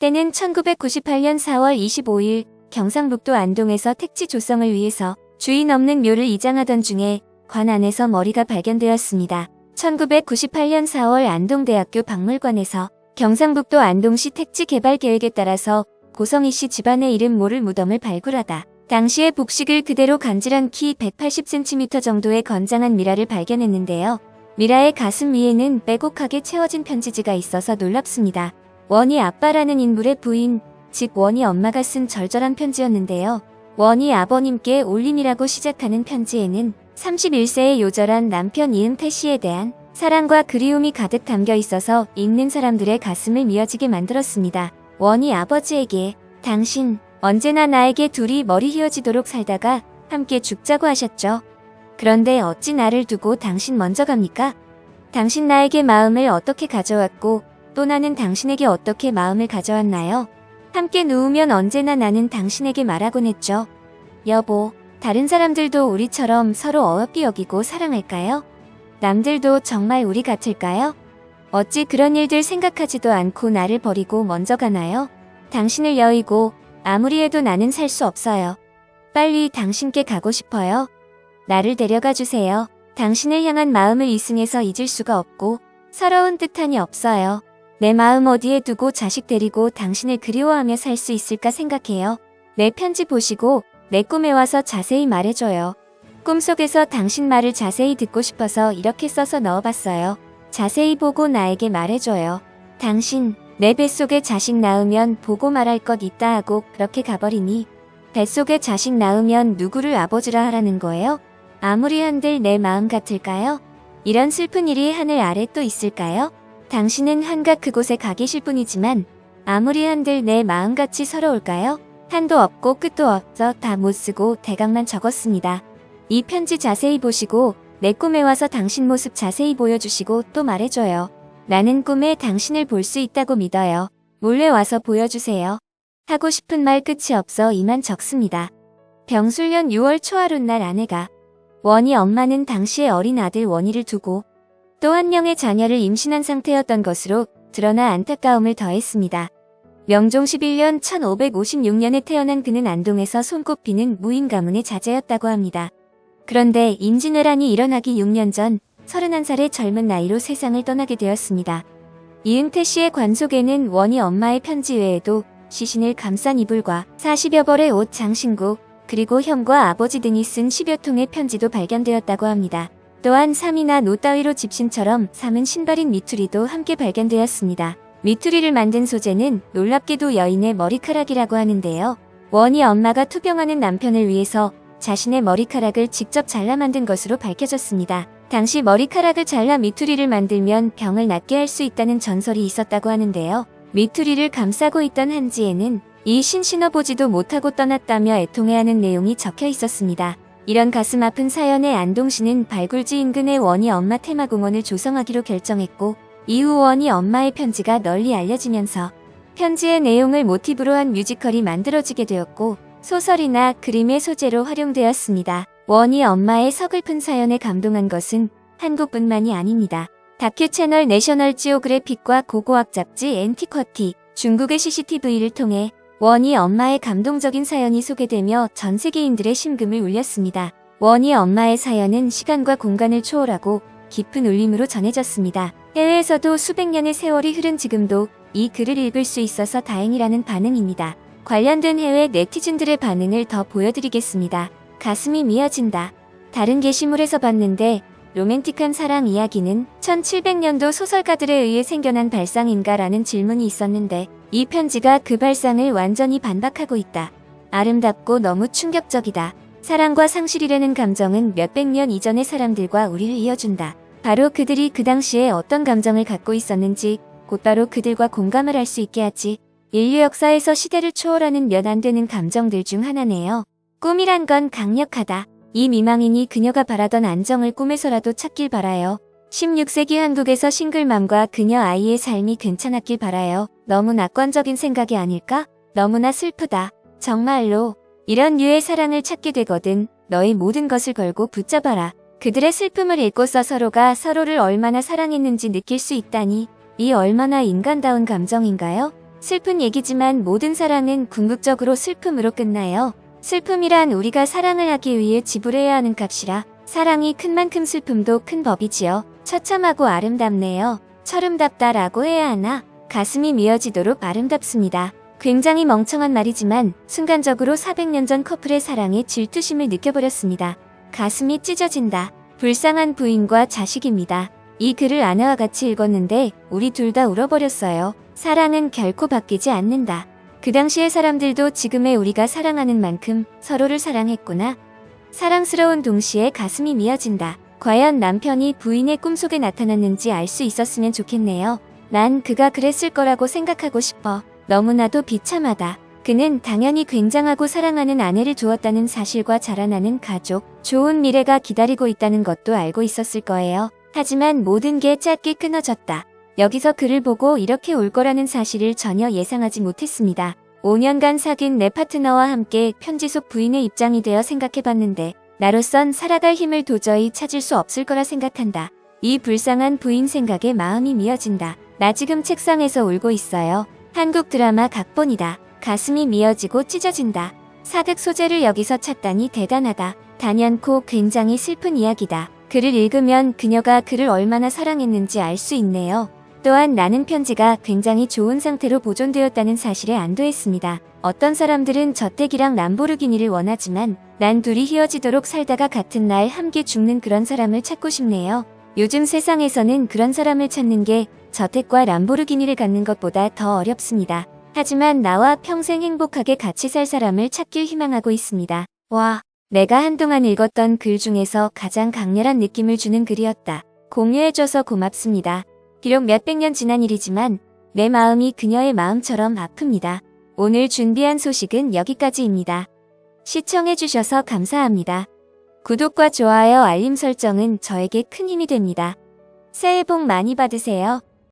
때는 1998년 4월 25일 경상북도 안동에서 택지 조성을 위해서 주인 없는 묘를 이장하던 중에 관 안에서 머리가 발견되었습니다. 1998년 4월 안동대학교 박물관에서 경상북도 안동시 택지 개발 계획에 따라서 고성희 씨 집안의 이름 모를 무덤을 발굴하다 당시의 복식을 그대로 간질한 키 180cm 정도의 건장한 미라를 발견했는데요. 미라의 가슴 위에는 빼곡하게 채워진 편지지가 있어서 놀랍습니다. 원희 아빠라는 인물의 부인, 즉 원희 엄마가 쓴 절절한 편지였는데요. 원희 아버님께 올림이라고 시작하는 편지에는 31세의 요절한 남편 이응태 씨에 대한 사랑과 그리움이 가득 담겨 있어서 읽는 사람들의 가슴을 미어지게 만들었습니다. 원희 아버지에게 당신 언제나 나에게 둘이 머리 휘어지도록 살다가 함께 죽자고 하셨죠. 그런데 어찌 나를 두고 당신 먼저 갑니까? 당신 나에게 마음을 어떻게 가져왔고 또 나는 당신에게 어떻게 마음을 가져왔나요? 함께 누우면 언제나 나는 당신에게 말하곤 했죠. 여보, 다른 사람들도 우리처럼 서로 어여삐 여기고 사랑할까요? 남들도 정말 우리 같을까요? 어찌 그런 일들 생각하지도 않고 나를 버리고 먼저 가나요? 당신을 여의고 아무리 해도 나는 살 수 없어요. 빨리 당신께 가고 싶어요. 나를 데려가 주세요. 당신을 향한 마음을 이승에서 잊을 수가 없고 서러운 뜻한이 없어요. 내 마음 어디에 두고 자식 데리고 당신을 그리워하며 살 수 있을까 생각해요. 내 편지 보시고 내 꿈에 와서 자세히 말해줘요. 꿈속에서 당신 말을 자세히 듣고 싶어서 이렇게 써서 넣어봤어요. 자세히 보고 나에게 말해줘요. 당신, 내 뱃속에 자식 낳으면 보고 말할 것 있다 하고 그렇게 가버리니 뱃속에 자식 낳으면 누구를 아버지라 하라는 거예요? 아무리 한들 내 마음 같을까요? 이런 슬픈 일이 하늘 아래 또 있을까요? 당신은 한갓 그곳에 가 계실 뿐이지만 아무리 한들 내 마음같이 서러울까요? 한도 없고 끝도 없어 다 못쓰고 대강만 적었습니다. 이 편지 자세히 보시고 내 꿈에 와서 당신 모습 자세히 보여주시고 또 말해줘요. 나는 꿈에 당신을 볼 수 있다고 믿어요. 몰래 와서 보여주세요. 하고 싶은 말 끝이 없어 이만 적습니다. 병술년 6월 초하룻날 아내가 원희 엄마는 당시의 어린 아들 원희를 두고 또 한 명의 자녀를 임신한 상태였던 것으로 드러나 안타까움을 더했습니다. 명종 11년 1556년에 태어난 그는 안동에서 손꼽히는 무인 가문의 자제였다고 합니다. 그런데 임진왜란이 일어나기 6년 전 31살의 젊은 나이로 세상을 떠나게 되었습니다. 이응태 씨의 관 속에는 원희 엄마의 편지 외에도 시신을 감싼 이불과 40여 벌의 옷 장신구, 그리고 형과 아버지 등이 쓴 10여 통의 편지도 발견되었다고 합니다. 또한 삼이나 노 따위로 집신처럼 삼은 신발인 미투리도 함께 발견되었습니다. 미투리를 만든 소재는 놀랍게도 여인의 머리카락이라고 하는데요. 원희 엄마가 투병하는 남편을 위해서 자신의 머리카락을 직접 잘라 만든 것으로 밝혀졌습니다. 당시 머리카락을 잘라 미투리를 만들면 병을 낫게 할 수 있다는 전설이 있었다고 하는데요. 미투리를 감싸고 있던 한지에는 이 신 신어보지도 못하고 떠났다며 애통해하는 내용이 적혀 있었습니다. 이런 가슴 아픈 사연에 안동시는 발굴지 인근의 원희 엄마 테마공원을 조성하기로 결정했고 이후 원희 엄마의 편지가 널리 알려지면서 편지의 내용을 모티브로 한 뮤지컬이 만들어지게 되었고 소설이나 그림의 소재로 활용되었습니다. 원희 엄마의 서글픈 사연에 감동한 것은 한국뿐만이 아닙니다. 다큐 채널 내셔널 지오그래픽과 고고학 잡지 앤티쿼티, 중국의 CCTV를 통해 원희 엄마의 감동적인 사연이 소개되며 전 세계인들의 심금을 울렸습니다. 원희 엄마의 사연은 시간과 공간을 초월하고 깊은 울림으로 전해졌습니다. 해외에서도 수백 년의 세월이 흐른 지금도 이 글을 읽을 수 있어서 다행이라는 반응입니다. 관련된 해외 네티즌들의 반응을 더 보여드리겠습니다. 가슴이 미어진다. 다른 게시물에서 봤는데 로맨틱한 사랑 이야기는 1700년도 소설가들에 의해 생겨난 발상인가 라는 질문이 있었는데 이 편지가 그 발상을 완전히 반박하고 있다. 아름답고 너무 충격적이다. 사랑과 상실이라는 감정은 몇백 년 이전의 사람들과 우리를 이어준다. 바로 그들이 그 당시에 어떤 감정을 갖고 있었는지 곧바로 그들과 공감을 할 수 있게 하지. 인류 역사에서 시대를 초월하는 몇 안 되는 감정들 중 하나네요. 꿈이란 건 강력하다. 이 미망인이 그녀가 바라던 안정을 꿈에서라도 찾길 바라요. 16세기 한국에서 싱글맘과 그녀 아이의 삶이 괜찮았길 바라요. 너무 낙관적인 생각이 아닐까? 너무나 슬프다. 정말로. 이런 류의 사랑을 찾게 되거든. 너의 모든 것을 걸고 붙잡아라. 그들의 슬픔을 읽고서 서로가 서로를 얼마나 사랑했는지 느낄 수 있다니. 이 얼마나 인간다운 감정인가요? 슬픈 얘기지만 모든 사랑은 궁극적으로 슬픔으로 끝나요. 슬픔이란 우리가 사랑을 하기 위해 지불해야 하는 값이라 사랑이 큰 만큼 슬픔도 큰 법이지요. 처참하고 아름답네요. 철음답다라고 해야 하나? 가슴이 미어지도록 아름답습니다. 굉장히 멍청한 말이지만 순간적으로 400년 전 커플의 사랑에 질투심을 느껴버렸습니다. 가슴이 찢어진다. 불쌍한 부인과 자식입니다. 이 글을 아내와 같이 읽었는데 우리 둘 다 울어버렸어요. 사랑은 결코 바뀌지 않는다. 그 당시의 사람들도 지금의 우리가 사랑하는 만큼 서로를 사랑했구나. 사랑스러운 동시에 가슴이 미어진다. 과연 남편이 부인의 꿈속에 나타났는지 알 수 있었으면 좋겠네요. 난 그가 그랬을 거라고 생각하고 싶어. 너무나도 비참하다. 그는 당연히 굉장하고 사랑하는 아내를 두었다는 사실과 자라나는 가족, 좋은 미래가 기다리고 있다는 것도 알고 있었을 거예요. 하지만 모든 게 짧게 끊어졌다. 여기서 글을 보고 이렇게 울 거라는 사실을 전혀 예상하지 못했습니다. 5년간 사귄 내 파트너와 함께 편지 속 부인의 입장이 되어 생각해봤는데 나로선 살아갈 힘을 도저히 찾을 수 없을 거라 생각한다. 이 불쌍한 부인 생각에 마음이 미어진다. 나 지금 책상에서 울고 있어요. 한국 드라마 각본이다. 가슴이 미어지고 찢어진다. 사극 소재를 여기서 찾다니 대단하다. 단연코 굉장히 슬픈 이야기다. 글을 읽으면 그녀가 그를 얼마나 사랑했는지 알 수 있네요. 또한 나는 편지가 굉장히 좋은 상태로 보존되었다는 사실에 안도했습니다. 어떤 사람들은 저택이랑 람보르기니를 원하지만 난 둘이 헤어지도록 살다가 같은 날 함께 죽는 그런 사람을 찾고 싶네요. 요즘 세상에서는 그런 사람을 찾는 게 저택과 람보르기니를 갖는 것보다 더 어렵습니다. 하지만 나와 평생 행복하게 같이 살 사람을 찾길 희망하고 있습니다. 와, 내가 한동안 읽었던 글 중에서 가장 강렬한 느낌을 주는 글이었다. 공유해줘서 고맙습니다. 비록 몇백 년 지난 일이지만 내 마음이 그녀의 마음처럼 아픕니다. 오늘 준비한 소식은 여기까지입니다. 시청해주셔서 감사합니다. 구독과 좋아요, 알림 설정은 저에게 큰 힘이 됩니다. 새해 복 많이 받으세요.